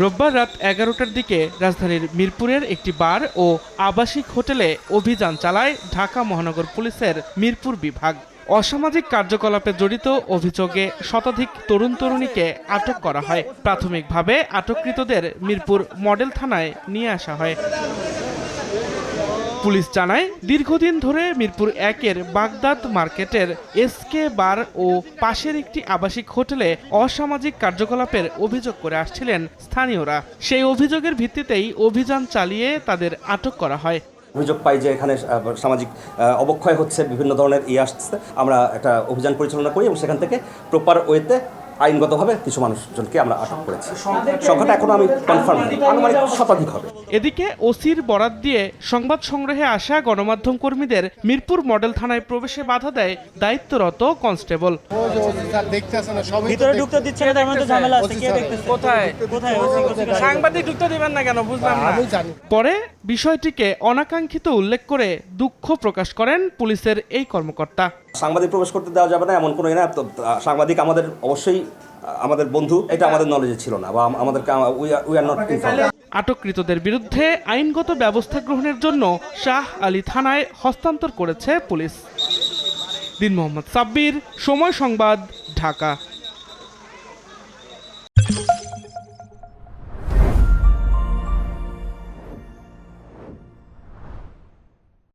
রোববার রাত 11টার দিকে রাজধানীর মিরপুরের একটি বার ও আবাসিক হোটেলে অভিযান চালায় ঢাকা মহানগর পুলিশের মিরপুর বিভাগ। অসামাজিক কার্যকলাপে জড়িত অভিযোগে শতাধিক তরুণ তরুণীকে আটক করা হয়। প্রাথমিকভাবে আটককৃতদের মিরপুর মডেল থানায় নিয়ে আসা হয়। পুলিশ জানায়, দীর্ঘদিন ধরে মিরপুর 1-এর বাগদাদ মার্কেটের এসকে বার ও পাশের একটি আবাসিক হোটেলে অসামাজিক কার্যকলাপের অভিযোগ করে আসছিলেন স্থানীয়রা। সেই অভিযোগের ভিত্তিতেই অভিযান চালিয়ে তাদের আটক করা হয়। অভিযোগ পাই যে এখানে সামাজিক অবক্ষয় হচ্ছে, বিভিন্ন ধরনের আসছে। আমরা একটা অভিযান পরিচালনা করি এবং সেখান থেকে প্রপার ওয়েতে আইনগতভাবে কিছু মানুষজনকে আমরা আটক করেছি। সংখ্যাটা এখনো আমি কনফার্ম করি, আনুমানিক শতাধিক হবে। এদিকে ওসির বরাত দিয়ে সংবাদ সংগ্রহে আসা গণমাধ্যম কর্মীদের মিরপুর মডেল থানায় প্রবেশে বাধা দেয় দায়িত্বরত কনস্টেবল। সাংবাদিক ঢুকতে দিবেন না কেন বুঝলাম না। পরে বিষয়টিকে অনাকাঙ্ক্ষিত উল্লেখ করে দুঃখ প্রকাশ করেন পুলিশের এই কর্মকর্তা। সাংবাদিক প্রবেশ করতে দেওয়া যাবে না এমন কোনো না। সাংবাদিক আমাদের অবশ্যই আমাদের বন্ধু, এটা আমাদের নলেজে ছিল না বা আমাদেরকে উই আর নট ইনফর্মড। আটককৃতদের বিরুদ্ধে আইনগত ব্যবস্থা গ্রহণের জন্য শাহ আলী থানায় হস্তান্তর করেছে পুলিশ। দিন মোহাম্মদ সাব্বির, সময় সংবাদ, ঢাকা।